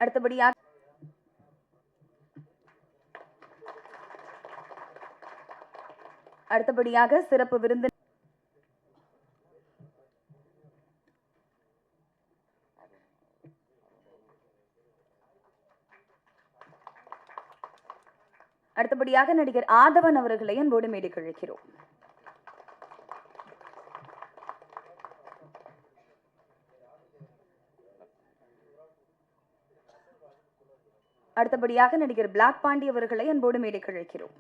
அடுத்தபடியாக சிறப்பு விருந்து அடுத்தபடியாக நடிகர் ஆதவன் அவர்களை அன்போடு மேடைக்கு அழைக்கிறோம். அடுத்தபடியாக நடிகர் பிளாக் பாண்டி அவர்களை அன்போடு மேடைக்கு அழைக்கிறோம்.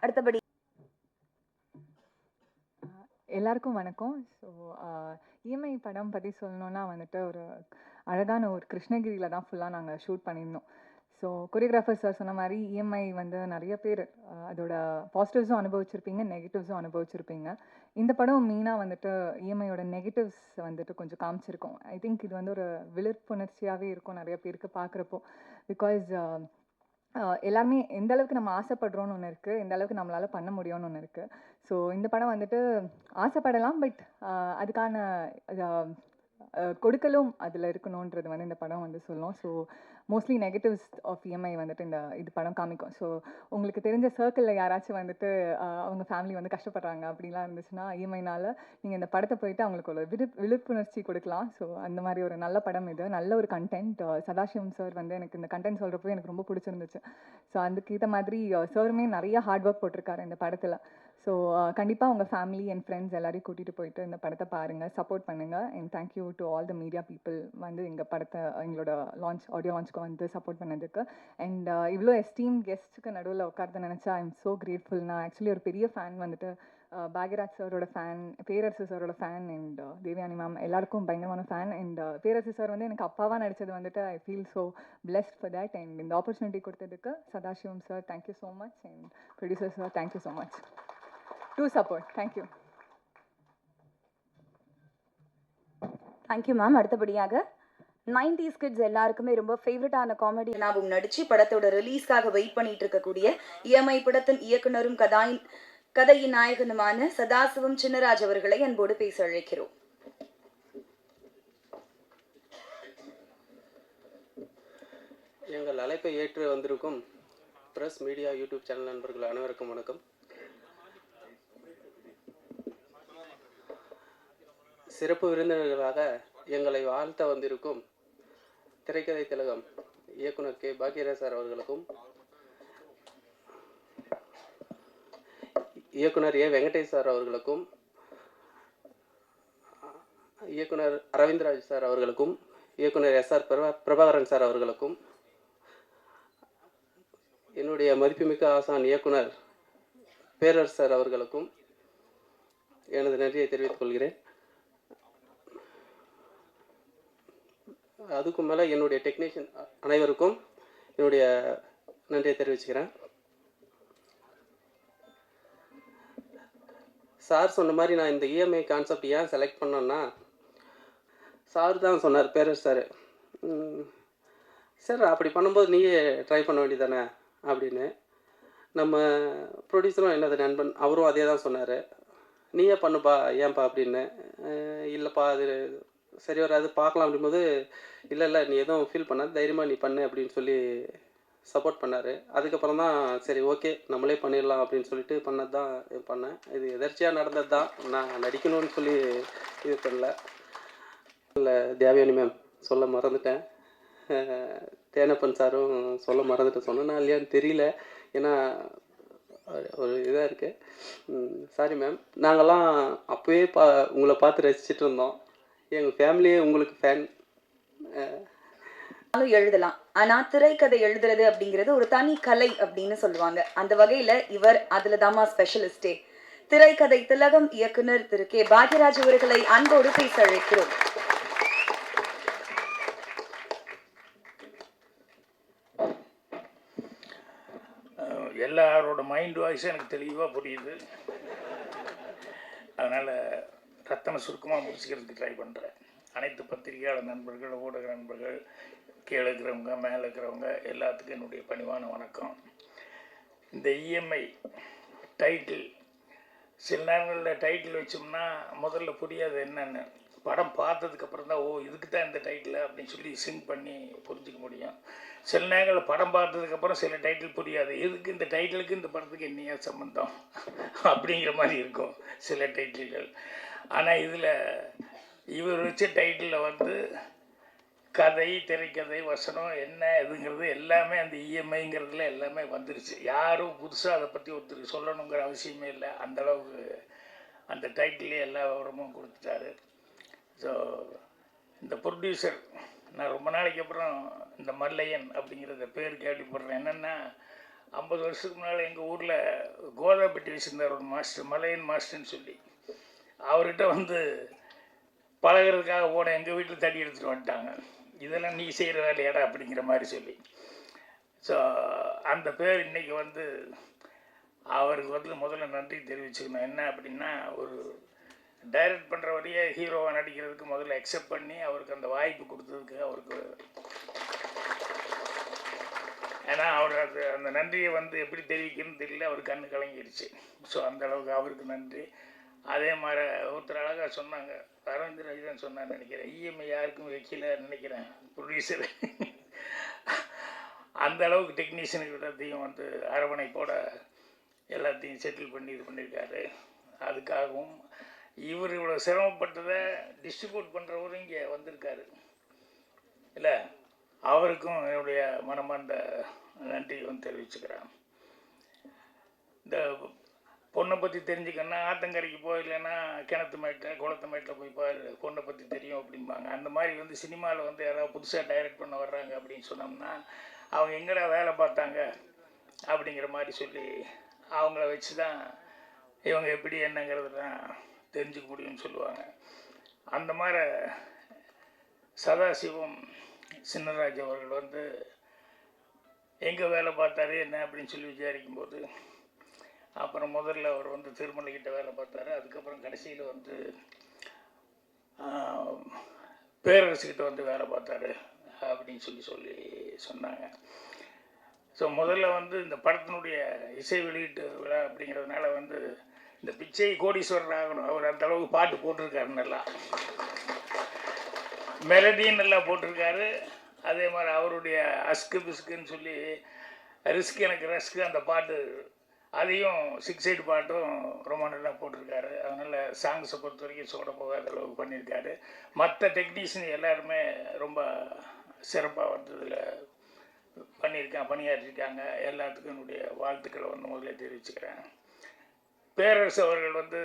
அடுத்தபடி எல்லாருக்கும் வணக்கம். ஸோ இஎம்ஐ படம் பற்றி சொல்லணுன்னா வந்துட்டு ஒரு அழகான ஒரு கிருஷ்ணகிரியில் தான் ஃபுல்லாக நாங்கள் ஷூட் பண்ணியிருந்தோம். ஸோ கொரியோகிராஃபர் சார் சொன்ன மாதிரி இஎம்ஐ வந்து நிறைய பேர் அதோட பாசிட்டிவ்ஸும் அனுபவிச்சிருப்பீங்க, நெகட்டிவ்ஸும் அனுபவிச்சிருப்பீங்க. இந்த படம் மெயினாக வந்துட்டு இஎம்ஐயோட நெகட்டிவ்ஸ் வந்துட்டு கொஞ்சம் காமிச்சிருக்கோம். ஐ திங்க் இது வந்து ஒரு விழிப்புணர்ச்சியாகவே இருக்கும் நிறைய பேருக்கு பார்க்குறப்போ. பிகாஸ் எல்லாருமே எந்த அளவுக்கு நம்ம ஆசைப்படுறோன்னு ஒன்று இருக்குது, எந்த அளவுக்கு நம்மளால் பண்ண முடியும்னு ஒன்று இருக்குது. ஸோ இந்த படம் வந்துட்டு ஆசைப்படலாம், பட் அதுக்கான கொடுக்கலும் அதில் இருக்கணுன்றது வந்து இந்த படம் வந்து சொல்லும். So mostly negatives of EMI வந்துட்டு இது படம் காமிக்கும். ஸோ உங்களுக்கு தெரிஞ்ச சர்க்கிளில் யாராச்சும் வந்துட்டு அவங்க ஃபேமிலி வந்து கஷ்டப்படுறாங்க அப்படிலாம் இருந்துச்சுன்னா இஎம்ஐனால் நீங்கள் இந்த படத்தை போயிட்டு அவங்களுக்கு ஒரு விழிப்புணர்ச்சி கொடுக்கலாம். ஸோ அந்த மாதிரி ஒரு நல்ல படம் இது, நல்ல ஒரு கண்டென்ட். சதாசிவம் சார் வந்து எனக்கு இந்த கண்டென்ட் சொல்கிறப்போ எனக்கு ரொம்ப பிடிச்சிருந்துச்சு. ஸோ அதுக்கேற்ற மாதிரி சாருமே நிறைய ஹார்ட் ஒர்க் போட்டிருக்காரு இந்த படத்தில். ஸோ கண்டிப்பாக உங்கள் ஃபேமிலி அண்ட் ஃப்ரெண்ட்ஸ் எல்லாரையும் கூட்டிகிட்டு போயிட்டு இந்த படத்தை பாருங்கள், சப்போர்ட் பண்ணுங்கள். And thank you to all the media people வந்து எங்கள் படத்தை எங்களோட ஆடியோ லான்ச்க்கு வந்து சப்போர்ட் பண்ணதுக்கு. அண்ட் இவ்வளோ எஸ்டீம் கெஸ்ட்டுக்கு நடுவில் உட்கார்ந்து நினச்சா ஐ எம் ஸோ கிரேட்ஃபுல். நான் ஆக்சுவலி ஒரு பெரிய ஃபேன் வந்துட்டு பாக்யராஜ் சாரோட ஃபேன், பேரரசு சாரோட ஃபேன், அண்ட் தேவயானி மேம் எல்லாருக்கும் பயங்கரமான ஃபேன். அண்ட் பேரரசு சார் வந்து எனக்கு அப்பாவாக நடித்தது வந்துட்டு I feel so blessed for that. And இந்த ஆப்பர்ச்சுனிட்டி கொடுத்ததுக்கு Sadasivam sir thank you so much. And producer sir thank you so much to support. Thank you. Thank you ma'am. அடுத்தபடியாக 90s கிட்ஸ் எல்லாருக்குமே ரொம்ப ஃபேவரட்டான காமெடி நாவும் நடிச்சு படத்தோட ரிலீஸ்க்காக வெயிட் பண்ணிட்டு இருக்கக்கூடிய இஎம்ஐ படத்தின் இயக்குனரும் கதையின் நாயகனுமான சதாசிவம் சின்னராஜ் அவர்களை அன்போடு பேச அழைக்கிறோம். எங்கள் அழைப்பை ஏற்று வந்திருக்கும் பிரஸ் மீடியா யூடியூப் சேனல் நண்பர்கள் அனைவருக்கும் வணக்கம். சிறப்பு விருந்தினர்களாக எங்களை வாழ்த்த வந்திருக்கும் திரைக்கதை திலகம் இயக்குனர் கே பாக்யராஜ் சார் அவர்களுக்கும், இயக்குனர் ஏ வெங்கடேஷ் சார் அவர்களுக்கும், இயக்குனர் அரவிந்த்ராஜ் சார் அவர்களுக்கும், இயக்குனர் எஸ்ஆர் பிரபாகரன் சார் அவர்களுக்கும், என்னுடைய மதிப்புமிக்க ஆசான் இயக்குனர் பேரரசு சார் அவர்களுக்கும் எனது நன்றியை தெரிவித்துக் கொள்கிறேன். அதுக்கு மேலே என்னுடைய டெக்னீஷியன் அனைவருக்கும் என்னுடைய நன்றியை தெரிவிச்சுக்கிறேன். சார் சொன்ன மாதிரி நான் இந்த இஎம்ஐ கான்செப்ட் ஏன் செலக்ட் பண்ணேன்னா, சார் தான் சொன்னார், பேரரசு சார், சார் அப்படி பண்ணும்போது நீயே ட்ரை பண்ண வேண்டியதானே அப்படின்னு. நம்ம ப்ரொடியூசரும் என்னது நண்பன் அவரும் அதே தான் சொன்னார், நீயே பண்ணுப்பா ஏன்பா அப்படின்னு. இல்லைப்பா அது சரி வராது பார்க்கலாம் அப்படிங்கும்போது, இல்லை நீ எதுவும் ஃபீல் பண்ணாது, தைரியமாக நீ பண்ணு அப்படின்னு சொல்லி சப்போர்ட் பண்ணார். அதுக்கப்புறம் தான் சரி ஓகே நம்மளே பண்ணிடலாம் அப்படின்னு சொல்லிட்டு பண்ணது தான் பண்ணேன். இது எதர்ச்சியாக நடந்தது தான், நான் நடிக்கணும்னு சொல்லி இது பண்ணல. இல்லை தேவயானி மேம் சொல்ல மறந்துட்டேன், தேனப்பன் சாரும் சொல்ல மறந்துட்டேன், சொன்னேன்னா இல்லையான்னு தெரியல, ஏன்னா ஒரு இதாக இருக்குது. Sorry ma'am. நாங்கள்லாம் அப்போவே உங்களை பார்த்து ரசிச்சுட்டு இருந்தோம், எங்கள் ஃபேமிலியே உங்களுக்கு ஃபேன். எழுதலாம், ஆனா திரைக்கதை எழுதுறது அப்படிங்கிறது ஒரு தனி கலை அப்படின்னு சொல்லுவாங்க. அந்த வகையில இவர் அதுல தாமா ஸ்பெஷலிஸ்டே. திரைக்கதை திலகம் இயக்குனர் திரு கே பாக்யராஜ் அவர்களை அன்போடு பேச அழைக்கிறோம். எல்லாரோட மைண்ட் வாய்ஸும் எனக்கு தெளிவாக புரியுது. அதனால் ரத்தன சுருக்கமாக முடிச்சுக்கிறதுக்கு ட்ரை பண்ணுறேன். அனைத்து பத்திரிகையாளர் நண்பர்கள், ஊடக நண்பர்கள், கீழே இருக்கிறவங்க, மேலே இருக்கிறவங்க எல்லாத்துக்கும் என்னுடைய பணிவான வணக்கம். இந்த இஎம்ஐ டைட்டில் சில நேரங்களில் டைட்டில் வச்சோம்னா முதல்ல புரியாது என்னென்னு. படம் பார்த்ததுக்கப்புறம் தான் இதுக்கு தான் இந்த டைட்டில் அப்படின்னு சொல்லி சிங்க் பண்ணி புரிஞ்சிக்க முடியும். சில நேரங்களில் படம் பார்த்ததுக்கப்புறம் சில டைட்டில் புரியாது, எதுக்கு இந்த டைட்டிலுக்கு இந்த படத்துக்கு என்னையா சம்மந்தம் அப்படிங்கிற மாதிரி இருக்கும் சில டைட்டில்கள். ஆனால் இதில் இவர் வச்ச டைட்டிலில் வந்து கதை, திரைக்கதை, வசனம் என்ன எதுங்கிறது எல்லாமே அந்த இஎம்ஐங்கிறதுல எல்லாமே வந்துருச்சு. யாரும் புதுசாக அதை பற்றி ஒருத்தருக்கு சொல்லணுங்கிற அவசியமே இல்லை. அந்தளவுக்கு அந்த டைட்டிலே எல்லா விவரமும் கொடுத்துட்டாரு. ஸோ இந்த ப்ரொடியூசர் நான் ரொம்ப நாளைக்கு அப்புறம் இந்த மல்லையன் அப்படிங்கிறத பேர் கேள்விப்படுறேன். என்னென்னா 50 வருஷத்துக்கு முன்னால் எங்கள் ஊரில் கோதாப்பட்டி வச்சுருந்தார் ஒரு மாஸ்டர், மலையன் மாஸ்டர்னு சொல்லி. அவர்கிட்ட வந்து பழகிறதுக்காக போன எங்கள் வீட்டில் தடி எடுத்துகிட்டு வந்துட்டாங்க. இதெல்லாம் நீ செய்கிற வேலையாடா அப்படிங்கிற மாதிரி சொல்லி. ஸோ அந்த பேர் இன்றைக்கி வந்து அவருக்கு வந்து முதல்ல நன்றி தெரிவிச்சுக்கணும். என்ன அப்படின்னா, ஒரு டைரக்ட் பண்ணுற வரையே ஹீரோவாக நடிக்கிறதுக்கு முதல்ல அக்செப்ட் பண்ணி அவருக்கு அந்த வாய்ப்பு கொடுத்ததுக்கு அவருக்கு, ஏன்னா அவர் அந்த நன்றியை வந்து எப்படி தெரிவிக்கணும்னு தெரியல, அவர் கண்ணு கலங்கிடுச்சு. ஸோ அந்தளவுக்கு அவருக்கு நன்றி. அதே மாதிரி ஒருத்தர் அழகாக சொன்னாங்க, அரவிந்த் ராஜன் சொன்னான்னு நினைக்கிறேன், இஎம்ஐ யாருக்கும் வைக்கல நினைக்கிறேன் ப்ரொடியூசர். அந்த அளவுக்கு டெக்னீஷியனுக்கு எல்லாத்தையும் வந்து அரவணைப்போட எல்லாத்தையும் செட்டில் பண்ணி இது பண்ணியிருக்காரு. அதுக்காகவும் இவர் இவ்வளோ சிரமப்பட்டதை டிஸ்ட்ரிபியூட் பண்ணுறவரும் இங்கே வந்திருக்காரு இல்லை, அவருக்கும் என்னுடைய மனமார்ந்த நன்றி வந்து தெரிவிச்சுக்கிறேன். இந்த பொண்ணை பற்றி தெரிஞ்சுக்கன்னா ஆத்தங்கரைக்கு போயிடலன்னா கிணத்து மேட்டில் குளத்து மேட்டில் போய் பாரு, பொண்ணை பற்றி தெரியும் அப்படிம்பாங்க. அந்த மாதிரி வந்து சினிமாவில் வந்து யாராவது புதுசாக டைரக்ட் பண்ண வர்றாங்க அப்படின்னு சொன்னோம்னா அவங்க எங்கடா வேலை பார்த்தாங்க அப்படிங்கிற மாதிரி சொல்லி அவங்கள வச்சு தான் இவங்க எப்படி என்னங்கிறதுலாம் தெரிஞ்சுக்க முடியும்னு சொல்லுவாங்க. அந்த மாதிரி சதாசிவம் சின்னராஜ் அவர்கள் வந்து எங்கே வேலை பார்த்தாரு என்ன அப்படின்னு சொல்லி விசாரிக்கும்போது, அப்புறம் முதல்ல அவர் வந்து திருமலைக்கிட்ட வேலை பார்த்தாரு, அதுக்கப்புறம் கடைசியில் வந்து பேரரசுக்கிட்ட வந்து வேலை பார்த்தாரு அப்படின்னு சொல்லி சொன்னாங்க. ஸோ முதல்ல வந்து இந்த படத்தினுடைய இசை வெளியீட்டு விழா அப்படிங்கிறதுனால வந்து இந்த பிச்சை கோடீஸ்வரர் ஆகணும், அவர் அந்த அளவுக்கு பாட்டு போட்டிருக்காரு, நல்லா மெலடியும் நல்லா போட்டிருக்காரு. அதே மாதிரி அவருடைய அஸ்கு பிஸ்குன்னு சொல்லி ரிஸ்க் எனக்கு ரஸ்க்கு அந்த பாட்டு, அதையும் 6/8 பாட்டும் ரொம்ப நல்லா போட்டிருக்காரு. அதனால் சாங்ஸை பொறுத்த வரைக்கும் சோட போகாத அளவுக்கு பண்ணியிருக்காரு. மற்ற டெக்னீஷியன் எல்லாருமே ரொம்ப சிறப்பாக வந்ததில் பணியாற்றிருக்காங்க. எல்லாத்துக்கும் என்னுடைய வாழ்த்துக்களை வந்து முதல்ல தெரிவிச்சுக்கிறேன். பேரரசு அவர்கள் வந்து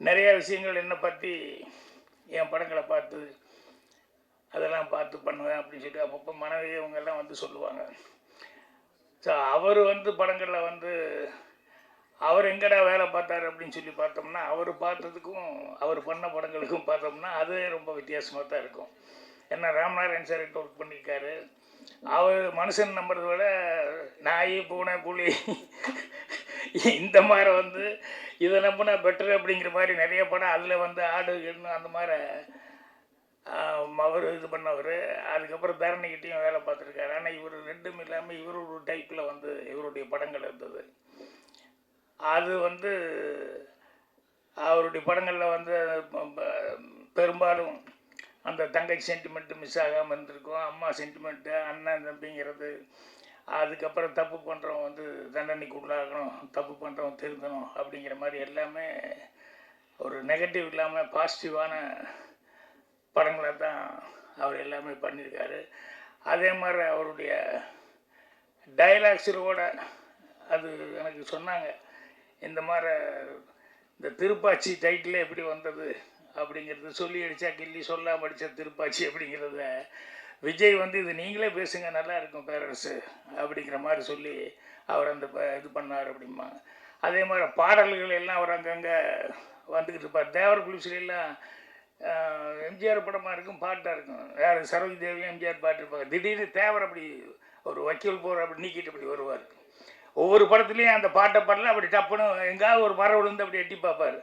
நிறைய விஷயங்கள் என்னை பற்றி என் படங்களை பார்த்து அதெல்லாம் பார்த்து பண்ணுவேன் அப்படின்னு சொல்லி அப்பப்போ மனைவி இவங்கெல்லாம் வந்து சொல்லுவாங்க. ஸோ அவர் வந்து படங்களில் வந்து அவர் எங்கடா வேலை பார்த்தாரு அப்படின்னு சொல்லி பார்த்தோம்னா, அவர் பார்த்ததுக்கும் அவர் பண்ண படங்களுக்கும் பார்த்தோம்னா அது ரொம்ப வித்தியாசமாக தான் இருக்கும். ஏன்னா ராமநாராயண் சார்கிட்ட ஒர்க் பண்ணியிருக்காரு. அவர் மனுஷன் நம்புறதை விட நாய், பூனை, புலி இந்த மாதிரி வந்து இதை நம்பினா பெட்டர் அப்படிங்கிற மாதிரி நிறைய படம், அதில் வந்து ஆடு எண்ணு அந்த மாதிரி அவர் இது பண்ணவர். அதுக்கப்புறம் தரணிக்கிட்டையும் வேலை பார்த்துருக்காரு. ஆனால் இவர் ரெண்டும் இல்லாமல் இவர் ஒரு டைப்பில் வந்து இவருடைய படங்கள் இருந்தது. அது வந்து அவருடைய படங்களில் வந்து பெரும்பாலும் அந்த தங்கச்சி சென்டிமெண்ட்டு மிஸ் ஆகாமல் இருந்திருக்கும், அம்மா சென்டிமெண்ட்டு, அண்ணன் தம்பிங்கிறது. அதுக்கப்புறம் தப்பு பண்ணுறவன் வந்து தண்டனைக்கு உள்ளாகணும், தப்பு பண்ணுறவன் திருந்தணும் அப்படிங்கிற மாதிரி எல்லாமே ஒரு நெகட்டிவ் இல்லாமல் பாசிட்டிவான படங்களை தான் அவர் எல்லாமே பண்ணியிருக்காரு. அதே மாதிரி அவருடைய டைலாக்ஸோட அது எனக்கு சொன்னாங்க, இந்த மாதிரி இந்த திருப்பாச்சி டைட்டில் எப்படி வந்தது அப்படிங்கிறது, சொல்லி அடித்தா கில்லி, சொல்லாமல் அடித்தா திருப்பாச்சி அப்படிங்கிறத விஜய் வந்து இது நீங்களே பேசுங்க நல்லா இருக்கும் பேரரசு அப்படிங்கிற மாதிரி சொல்லி அவர் அந்த இது பண்ணார் அப்படிம்பாங்க. அதே மாதிரி பாடல்கள் எல்லாம் அவர் அங்கங்கே வந்துக்கிட்டு இருப்பார். தேவர் புலிஸ்லாம் எம்ஜிஆர் படமாக இருக்கும், பாட்டாக இருக்கும். யார் சரோஜி தேவியும் எம்ஜிஆர் பாட்டு இருப்பாங்க. திடீர்னு தேவர் அப்படி ஒரு வக்கீல் போகிற அப்படி நீக்கிட்டு அப்படி வருவார். ஒவ்வொரு படத்துலேயும் அந்த பாட்டை பாடல அப்படி டப்புன்னு எங்காவது ஒரு மரம் விழுந்து அப்படி எட்டி பார்ப்பார்.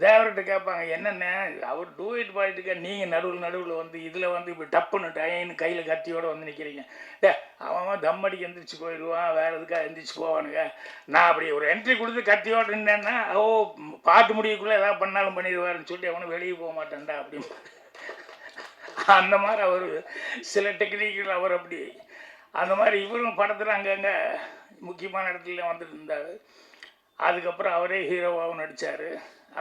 தேவர்கிட்ட கேட்பாங்க, என்னென்ன அவர் டூயிட் பாடிட்டுக்க, நீங்கள் நடுவில் வந்து இதில் வந்து இப்படி டப்புன்னு டயன்னு கையில் கத்தியோடு வந்து நிற்கிறீங்க. அவன் தம் அடிக்க எந்திரிச்சு போயிடுவான், வேறு எதுக்காக எந்திரிச்சு போவானுங்க. நான் அப்படி ஒரு என்ட்ரி கொடுத்து கத்தியோடு இருந்தேன்னா பாட்டு முடிவுக்குள்ளே எதாவது பண்ணாலும் பண்ணிடுவாருன்னு சொல்லி அவனும் வெளியே போக மாட்டேன்டா அப்படின்னு. அந்த மாதிரி அவர் சில டெக்னிக்கில் அவர் அப்படி அந்த மாதிரி இவரும் படத்தில் அங்கங்கே முக்கியமான இடத்துல வந்துட்டு இருந்தார். அதுக்கப்புறம் அவரே ஹீரோவாகவும் நடித்தார்.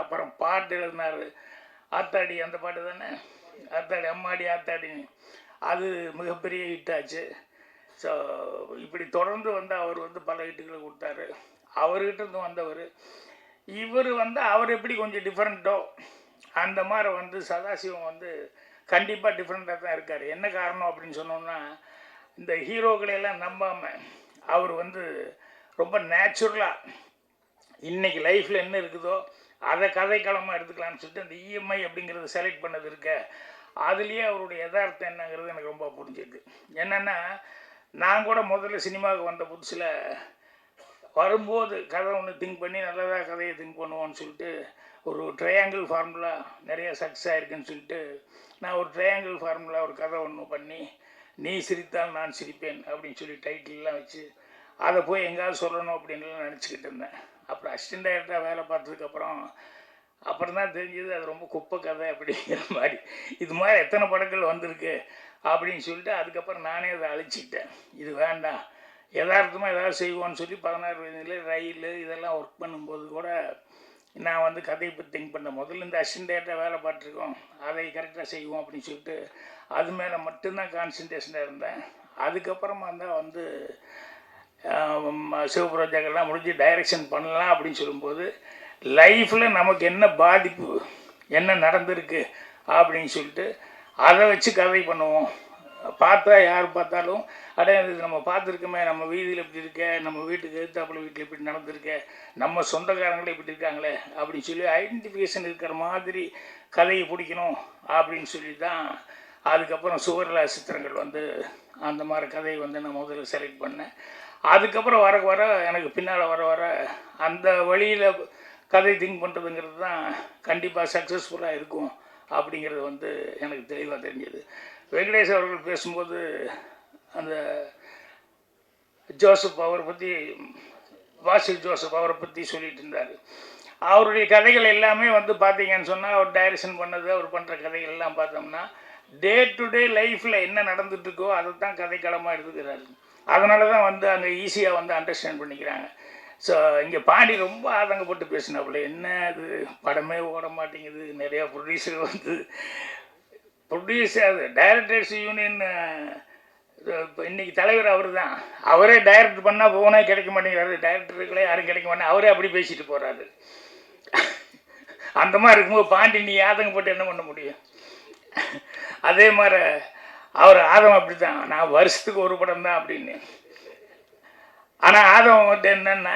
அப்புறம் பாட்டு எழுதினார். ஆத்தாடி அந்த பாட்டு தானே, ஆத்தாடி அம்மாடி ஆத்தாடின்னு, அது மிகப்பெரிய ஹிட்டாச்சு. ஸோ இப்படி தொடர்ந்து வந்து அவர் வந்து பல ஹிட்டுகளை கொடுத்தாரு. அவர்கிட்ட இருந்து வந்தவர் இவர் வந்து அவர் எப்படி கொஞ்சம் டிஃப்ரெண்ட்டோ அந்த மாதிரி வந்து சதாசிவம் வந்து கண்டிப்பாக டிஃப்ரெண்ட்டாக தான் இருக்கார். என்ன காரணம் அப்படின்னு சொன்னோம்னா, இந்த ஹீரோக்களையெல்லாம் நம்பாமல் அவர் வந்து ரொம்ப நேச்சுரலாக இன்றைக்கி லைஃப்பில் என்ன இருக்குதோ அதை கதைக்களமாக எடுத்துக்கலாம்னு சொல்லிட்டு அந்த இஎம்ஐ அப்படிங்கிறத செலக்ட் பண்ணது இருக்க, அதுலேயே அவருடைய யதார்த்தம் என்னங்கிறது எனக்கு ரொம்ப புரிஞ்சுது. என்னென்னா, நான் கூட முதல்ல சினிமாவுக்கு வந்த புதுசில் வரும்போது கதை ஒன்று திங்க் பண்ணி நல்லதாக கதையை திங்க் பண்ணுவோன்னு சொல்லிட்டு ஒரு ட்ரையாங்கிள் ஃபார்முலா நிறைய சக்ஸஸ் ஆகிருக்குன்னு சொல்லிட்டு நான் ஒரு ட்ரையாங்கிள் ஃபார்முலா ஒரு கதை ஒன்று பண்ணி, நீ சிரித்தால் நான் சிரிப்பேன் அப்படின்னு சொல்லி டைட்டில்லாம் வச்சு அதை போய் எங்கேயாவது சொல்லணும் அப்படின்லாம் நினச்சிக்கிட்டு இருந்தேன். அப்புறம் அசிஸ்டன்ட் டைரக்டராக வேலை பார்த்ததுக்கப்புறம் தான் தெரிஞ்சது அது ரொம்ப குப்பை கதை அப்படிங்கிற மாதிரி. இது மாதிரி எத்தனை படங்கள் வந்திருக்கு அப்படின்னு சொல்லிட்டு அதுக்கப்புறம் நானே அதை அழிச்சிக்கிட்டேன். இது வேண்டாம், யதார்த்தமாக ஏதாவது செய்வோன்னு சொல்லி 16 வயதில் ரயில் இதெல்லாம் ஒர்க் பண்ணும்போது கூட நான் வந்து கதையை பற்றி திங்க் பண்ணேன். முதல்ல இந்த அசிஸ்டன்ட் டைரக்டராக வேலை பார்த்துருக்கோம், அதை கரெக்டாக செய்வோம் அப்படின்னு சொல்லிட்டு அது மேலே மட்டும்தான் கான்சன்ட்ரேஷனாக இருந்தேன். அதுக்கப்புறமா தான் வந்து சிவபுரோஜாக்கெல்லாம் முடிஞ்சு டைரக்ஷன் பண்ணலாம் அப்படின்னு சொல்லும்போது லைஃப்பில் நமக்கு என்ன பாதிப்பு என்ன நடந்திருக்கு அப்படின்னு சொல்லிட்டு அதை வச்சு கதை பண்ணுவோம். பார்த்தா யார் பார்த்தாலும் அடே இது நம்ம பார்த்துருக்கோமே, நம்ம வீதியில் இப்படி இருக்க, நம்ம வீட்டுக்கு எதிர்த்தாப்புல வீட்டில் இப்படி நடந்திருக்க, நம்ம சொந்தக்காரங்களே இப்படி இருக்காங்களே அப்படின்னு சொல்லி ஐடென்டிஃபிகேஷன் இருக்கிற மாதிரி கதையை பிடிக்கணும் அப்படின்னு சொல்லி தான் அதுக்கப்புறம் சுவர்லா சித்திரங்கள் வந்து அந்த மாதிரி கதையை வந்து நான் முதல்ல செலக்ட் பண்ணேன். அதுக்கப்புறம் வர எனக்கு பின்னால் வர அந்த வழியில் கதை திங்க் பண்ணுறதுங்கிறது தான் கண்டிப்பாக சக்ஸஸ்ஃபுல்லாக இருக்கும் அப்படிங்கிறது வந்து எனக்கு தெளிவாக தெரிஞ்சது. வெங்கடேஷ் அவர்கள் பேசும்போது அந்த ஜோசப் அவரை பற்றி, வாசில் ஜோசப் அவரை பற்றி சொல்லிட்டு இருந்தார். அவருடைய கதைகள் எல்லாமே வந்து பார்த்தீங்கன்னு சொன்னால் அவர் டைரக்ஷன் பண்ணது, அவர் பண்ணுற கதைகள் எல்லாம் பார்த்தோம்னா டே டு டே லைஃப்பில் என்ன நடந்துட்டுருக்கோ அதை தான் கதைக்களமாக எடுத்துக்கிறாரு. அதனால தான் வந்து அங்கே ஈஸியாக வந்து அண்டர்ஸ்டாண்ட் பண்ணிக்கிறாங்க. ஸோ இங்கே பாண்டி ரொம்ப ஆதங்கப்பட்டு பேசினாப்புல, என்ன அது படமே ஓட மாட்டேங்குது, நிறையா ப்ரொடியூசர் வந்து அது டைரக்டர்ஸ் யூனியன் இப்போ இன்றைக்கி தலைவர் அவர் தான், அவரே டைரக்ட் பண்ணால் போனே கிடைக்க மாட்டேங்கிறாரு, டைரக்டருக்களே யாரும் கிடைக்க மாட்டேங்க, அவரே அப்படி பேசிட்டு போகிறாரு. அந்த மாதிரி இருக்கும்போது பாண்டி நீ ஆதங்கப்பட்டு என்ன பண்ண முடியும்? அதே மாதிரி அவர் ஆதம் அப்படி தான், நான் வருஷத்துக்கு ஒரு படம் தான் அப்படின்னு. ஆனால் ஆதம் வந்து என்னென்னா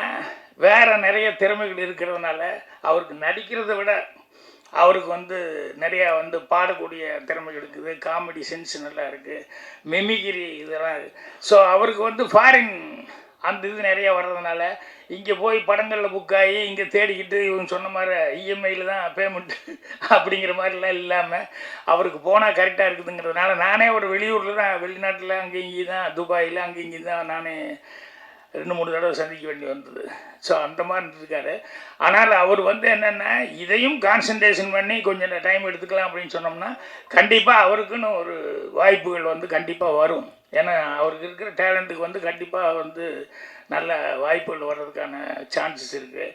வேறு நிறைய திறமைகள் இருக்கிறதுனால அவருக்கு நடிக்கிறத விட அவருக்கு வந்து நிறையா வந்து பாடக்கூடிய திறமைகள் இருக்குது, காமெடி சென்ஸ் நல்லா இருக்குது, மெமிகிரி இதெல்லாம் இருக்குது. ஸோ அவருக்கு வந்து ஃபாரின் அந்த இது நிறையா வர்றதுனால இங்கே போய் படங்களில் புக் ஆகி இங்கே தேடிக்கிட்டு இவங்க சொன்ன மாதிரி இஎம்ஐயில் தான் பேமெண்ட்டு அப்படிங்கிற மாதிரிலாம் இல்லாமல் அவருக்கு போனால் கரெக்டாக இருக்குதுங்கிறதுனால நானே ஒரு வெளியூரில் தான், வெளிநாட்டில் அங்கே இங்கே தான், துபாயில் அங்கே இங்கே தான் நானே 2-3 தடவை சந்திக்க வேண்டி வந்தது. ஸோ அந்த மாதிரி இருக்கார். ஆனால் அவர் வந்து என்னென்னா இதையும் கான்சன்ட்ரேஷன் பண்ணி கொஞ்சம் டைம் எடுத்துக்கலாம் அப்படின்னு சொன்னோம்னா கண்டிப்பாக அவருக்குன்னு ஒரு வாய்ப்புகள் வந்து கண்டிப்பாக வரும். ஏன்னா அவருக்கு இருக்கிற டேலண்ட்டுக்கு வந்து கண்டிப்பாக வந்து நல்ல வாய்ப்புகள் வர்றதுக்கான சான்சஸ் இருக்குது.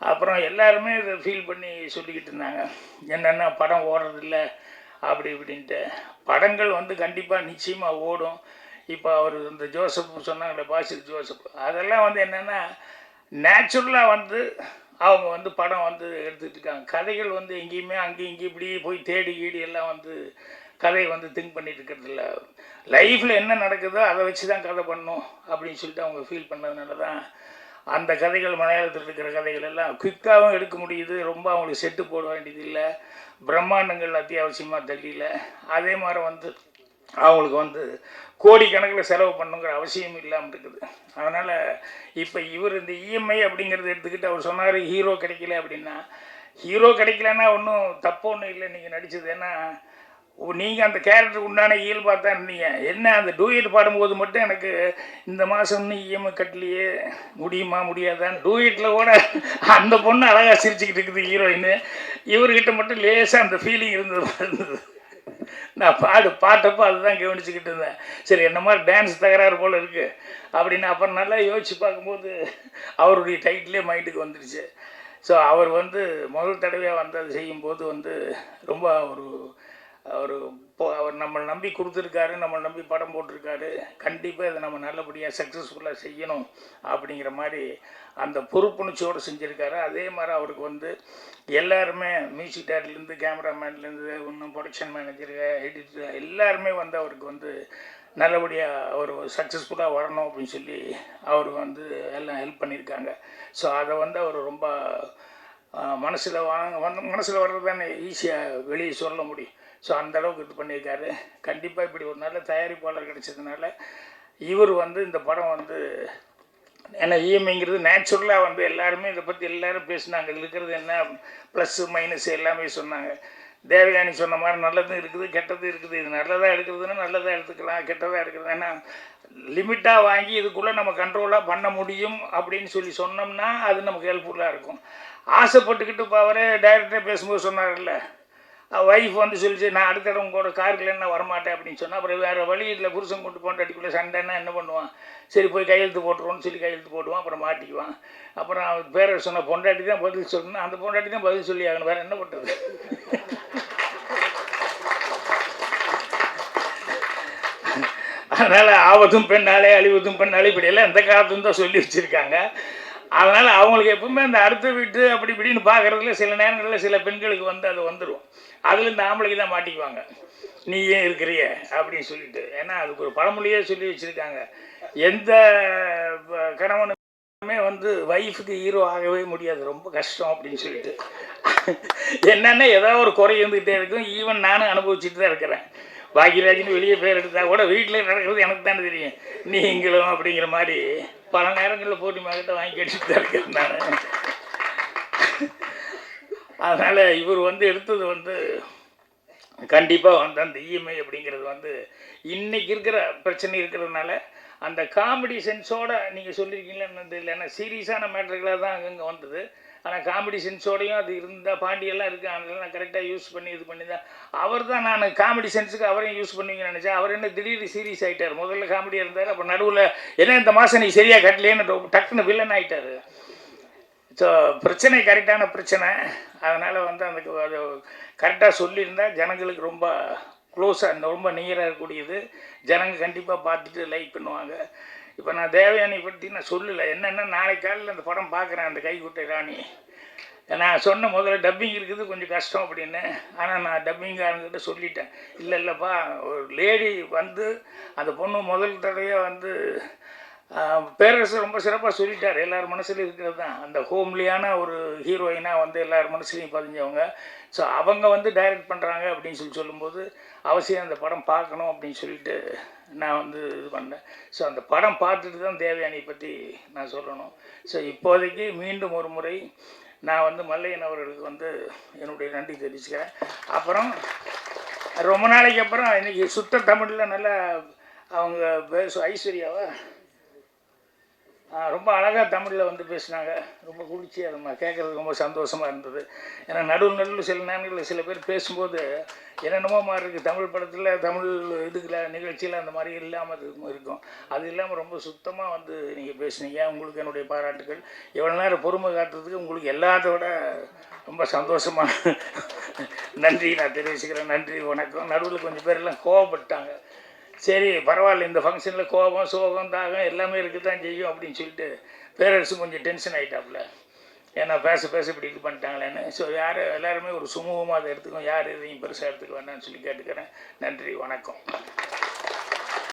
அப்புறம் எல்லாருமே இதை ஃபீல் பண்ணி சொல்லிக்கிட்டு இருந்தாங்க, என்னென்னா படம் ஓடுறதில்ல அப்படி இப்படின்ட்டு. படங்கள் வந்து கண்டிப்பாக நிச்சயமாக ஓடும். இப்போ அவர் இந்த ஜோசப் சொன்னாங்களே, பாசில் ஜோசப், அதெல்லாம் வந்து என்னென்னா நேச்சுரலாக வந்து அவங்க வந்து படம் வந்து எடுத்துகிட்டு இருக்காங்க. கதைகள் வந்து எங்கேயுமே அங்கேயும் இங்கேயும் இப்படி போய் தேடி கீடி எல்லாம் வந்து கதையை வந்து திங்க் பண்ணிட்டு இருக்கிறதில்ல. லைஃப்பில் என்ன நடக்குதோ அதை வச்சு தான் கதை பண்ணணும் அப்படின்னு சொல்லிட்டு அவங்க ஃபீல் பண்ணதுனால தான் அந்த கதைகள், மலையாளத்தில் இருக்கிற கதைகள் எல்லாம் குயிக்காகவும் எடுக்க முடியுது, ரொம்ப அவங்களுக்கு செட்டு போட வேண்டியது இல்லை, பிரம்மாண்டங்கள் அத்தியாவசியமாக தெரியல. அதே மாதிரி வந்து அவங்களுக்கு வந்து கோடிக்கணக்கில் செலவு பண்ணுங்கிற அவசியம் இல்லாமல் இருக்குது. அதனால் இப்போ இவர் இந்த இஎம்ஐ அப்படிங்கிறத எடுத்துக்கிட்டு அவர் சொன்னார் ஹீரோ கிடைக்கல அப்படின்னா, ஹீரோ கிடைக்கலன்னா ஒன்றும் தப்பு ஒன்றும் இல்லை நீங்கள் நடித்தது. ஏன்னா நீங்கள் அந்த கேரக்டருக்கு உண்டான இயல்பாக தான் இருந்தீங்க. என்ன அந்த டூயட் பாடும்போது மட்டும் எனக்கு இந்த மாதம் இன்னும் இஎம்ஐ கட்டலையே, முடியுமா முடியாதான்னு டூயட்டில் கூட அந்த பொண்ணு அழகாக சிரிச்சுக்கிட்டு இருக்குது ஹீரோயின். இவர்கிட்ட மட்டும் லேசாக அந்த ஃபீலிங் இருந்தது. நான் பாட்டப்போ அதுதான் கவனிச்சுக்கிட்டு இருந்தேன். சரி என்ன மாதிரி டான்ஸ் தகராறு போல் இருக்குது அப்படின்னு. அப்புறம் நல்லா யோசித்து பார்க்கும்போது அவருடைய டைட்டிலே மைண்டுக்கு வந்துடுச்சு. ஸோ அவர் வந்து முதல் தடவையாக வந்து அது செய்யும்போது வந்து ரொம்ப அவர் நம்மளை நம்பி கொடுத்துருக்காரு, நம்மளை நம்பி படம் போட்டிருக்காரு. கண்டிப்பாக இதை நம்ம நல்லபடியாக சக்ஸஸ்ஃபுல்லாக செய்யணும் அப்படிங்கிற மாதிரி அந்த பொறுப்புணர்ச்சியோடு செஞ்சுருக்காரு. அதே மாதிரி அவருக்கு வந்து எல்லாருமே மியூசிக் டேரக்டர்லேருந்து கேமராமேன்லேருந்து இன்னும் ப்ரொடக்ஷன் மேனேஜரு எடிட்டர் எல்லாருமே வந்து அவருக்கு வந்து நல்லபடியாக அவர் சக்ஸஸ்ஃபுல்லாக வரணும் அப்படின்னு சொல்லி அவர் வந்து எல்லாம் ஹெல்ப் பண்ணியிருக்காங்க. ஸோ அதை வந்து அவர் ரொம்ப மனசில் வர்றது தானே ஈஸியாக வெளியே சொல்ல முடியும். ஸோ அந்தளவுக்கு இது பண்ணியிருக்காரு. கண்டிப்பாக இப்படி ஒரு நல்ல தயாரிப்பாளர் கிடைச்சதுனால இவர் வந்து இந்த படம் வந்து ஏன்னா இஎம்ஐங்கிறது நேச்சுரலாக வந்து எல்லாருமே இதை பற்றி எல்லோரும் பேசினாங்க. இதில் இருக்கிறது என்ன ப்ளஸ்ஸு மைனஸ் எல்லாமே சொன்னாங்க. தேவயானி சொன்ன மாதிரி நல்லதும் இருக்குது கெட்டதும் இருக்குது. இது நல்லதாக எடுக்கிறதுன்னா நல்லதாக எடுத்துக்கலாம், கெட்டதாக எடுக்கிறது ஏன்னா லிமிட்டாக வாங்கி இதுக்குள்ளே நம்ம கண்ட்ரோலாக பண்ண முடியும் அப்படின்னு சொல்லி சொன்னோம்னா அது நமக்கு ஹெல்ப்ஃபுல்லாக இருக்கும். ஆசைப்பட்டுக்கிட்டு இப்போ அவரே டைரக்டரே பேசும்போது சொன்னார்ல, ஒய்ஃப் வந்து சொல்லிச்சு நான் அடுத்த இடம் உங்களோட காருக்குள்ள என்ன வரமாட்டேன் அப்படின்னு சொன்னால் அப்புறம் வேறு வழி இல்லை. புருஷன் கொண்டு போண்டாட்டிக்குள்ளே சண்டைன்னா என்ன பண்ணுவான், சரி போய் கையெழுத்து போட்டுருவோன்னு சொல்லி கையெழுத்து போடுவான், அப்புறம் மாட்டிக்குவான். அப்புறம் அவர் பேரை சொன்ன பொண்டாட்டி தான் பதில் சொல்லணும், அந்த பொண்டாட்டி தான் பதில் சொல்லி ஆகணும், வேறு என்ன பண்ணுறது. அதனால் ஆபத்தும் பெண்ணாலே அழிவதும் பெண்ணாலே இப்படியெல்லாம் எந்த காலத்துன்னு தான் சொல்லி வச்சுருக்காங்க. அதனால் அவங்களுக்கு எப்பவுமே அந்த அடுத்த வீட்டு அப்படி இப்படின்னு பார்க்குறதுல சில நேரங்களில் சில பெண்களுக்கு வந்து அது வந்துடும். அதில் இந்த ஆம்பளைக்கு தான் மாட்டிக்குவாங்க, நீ ஏன் இருக்கிறிய அப்படின்னு சொல்லிட்டு. ஏன்னா அதுக்கு ஒரு பழமொழியே சொல்லி வச்சுருக்காங்க, எந்த கணவனுமே வந்து ஒய்ஃபுக்கு ஹீரோ ஆகவே முடியாது, ரொம்ப கஷ்டம் அப்படின்னு சொல்லிட்டு. என்னென்னா ஏதாவது ஒரு குறை இருந்துக்கிட்டே இருக்கும். ஈவன் நானும் அனுபவிச்சுட்டு தான் இருக்கிறேன். பாக்யராஜின்னு வெளியே பேர் எடுத்தால் கூட வீட்டில் நடக்கிறது எனக்கு தானே தெரியும், நீங்களும் அப்படிங்கிற மாதிரி பல நேரங்களில் போட்டி மகிட்ட வாங்கி கேட்டுட்டு தான் இருக்கேன் நான். அதனால் இவர் வந்து எடுத்தது வந்து கண்டிப்பாக வந்து அந்த இஎம்ஐ அப்படிங்கிறது வந்து இன்றைக்கி இருக்கிற பிரச்சனை இருக்கிறதுனால அந்த காமெடி சென்ஸோடு நீங்கள் சொல்லியிருக்கீங்களேன்னு தெரியல. ஏன்னா சீரியஸான மேட்டர்களாக தான் அங்கங்கே வந்தது. ஆனால் காமெடி சென்ஸோடையும் அது இருந்தால் பாண்டியெல்லாம் இருக்குது, அதெல்லாம் நான் கரெக்டாக யூஸ் பண்ணி இது பண்ணி தான் அவர் தான் நான் காமெடி சென்ஸுக்கு அவரையும் யூஸ் பண்ணுவீங்கன்னு நினச்சேன். அவர் என்ன திடீர்னு சீரியஸ் ஆகிட்டார். முதல்ல காமெடியாக இருந்தார், அப்புறம் நடுவில் என்ன இந்த மாதம் நீ சரியாக கட்டலேன்னு டக்குன்னு வில்லன் ஆகிட்டார். ஸோ பிரச்சனை கரெக்டான பிரச்சனை. அதனால் வந்து அந்த அது கரெக்டாக சொல்லியிருந்தால் ஜனங்களுக்கு ரொம்ப க்ளோஸாக ரொம்ப நியராக இருக்கக்கூடியது. ஜனங்க கண்டிப்பாக பார்த்துட்டு லைக் பண்ணுவாங்க. இப்போ நான் தேவயானி பற்றி நான் சொல்லலை. என்னென்னா நாளைக்கு காலையில் அந்த படம் பார்க்குறேன், அந்த கைக்குட்டை ராணி. நான் சொன்ன முதல்ல டப்பிங் இருக்குது கொஞ்சம் கஷ்டம் அப்படின்னு. ஆனால் நான் டப்பிங்காரங்கிட்ட சொல்லிட்டேன், இல்லைப்பா ஒரு லேடி வந்து அந்த பொண்ணு முதல் தடவையாக வந்து பேரரசு ரொம்ப சிறப்பாக சொல்லிட்டார். எல்லார் மனசுலையும் இருக்கிறது தான் அந்த ஹோம்லியான ஒரு ஹீரோயினாக வந்து எல்லார் மனசுலையும் பதிஞ்சவங்க. ஸோ அவங்க வந்து டைரக்ட் பண்ணுறாங்க அப்படின்னு சொல்லும்போது அவசியம் அந்த படம் பார்க்கணும் அப்படின்னு சொல்லிட்டு நான் வந்து இது பண்ணேன். ஸோ அந்த படம் பார்த்துட்டு தான் தேவயானியை பற்றி நான் சொல்லணும். ஸோ இப்போதைக்கு மீண்டும் ஒரு முறை நான் வந்து மல்லையன் அவர்களுக்கு வந்து என்னுடைய நன்றி தெரிவிச்சுக்கிறேன். அப்புறம் ரொம்ப நாளைக்கு அப்புறம் இன்றைக்கி சுத்த தமிழில் நல்லா அவங்க ஐஸ்வர்யாவா ரொம்ப அழகாக தமிழில் வந்து பேசினாங்க. ரொம்ப குளிர்ச்சியாக நம்ம கேட்குறதுக்கு ரொம்ப சந்தோஷமாக இருந்தது. ஏன்னா நடுவில் சில நேரங்களில் சில பேர் பேசும்போது என்னென்னமோ மாதிரி இருக்குது. தமிழ் படத்தில் தமிழ் இதுக்குள்ள நிகழ்ச்சியில் அந்த மாதிரி இல்லாமல் இருக்கும். அது இல்லாமல் ரொம்ப சுத்தமாக வந்து நீங்கள் பேசுனீங்க. உங்களுக்கு என்னுடைய பாராட்டுகள். எவ்வளோ நேரம் பொறுமை காட்டுறதுக்கு உங்களுக்கு எல்லாத்தோட ரொம்ப சந்தோஷமாக நன்றி நான் தெரிவிச்சுக்கிறேன். நன்றி, வணக்கம். நடுவில் கொஞ்சம் பேரெல்லாம் கோவப்பட்டாங்க. சரி பரவாயில்ல, இந்த ஃபங்க்ஷனில் கோபம் சோகம் தாகம் எல்லாமே இருக்குது தான் செய்யும் அப்படின்னு சொல்லிட்டு பேரரசு கொஞ்சம் டென்ஷன் ஆகிட்டாப்புல. ஏன்னா பேச இப்படி இது பண்ணிட்டாங்களேன்னு. ஸோ எல்லாருமே ஒரு சுமூகமாக அதை எடுத்துக்கும், யார் எதையும் பெருசாக எடுத்துக்க வேண்டாம்னு சொல்லி கேட்டுக்கிறேன். நன்றி, வணக்கம்.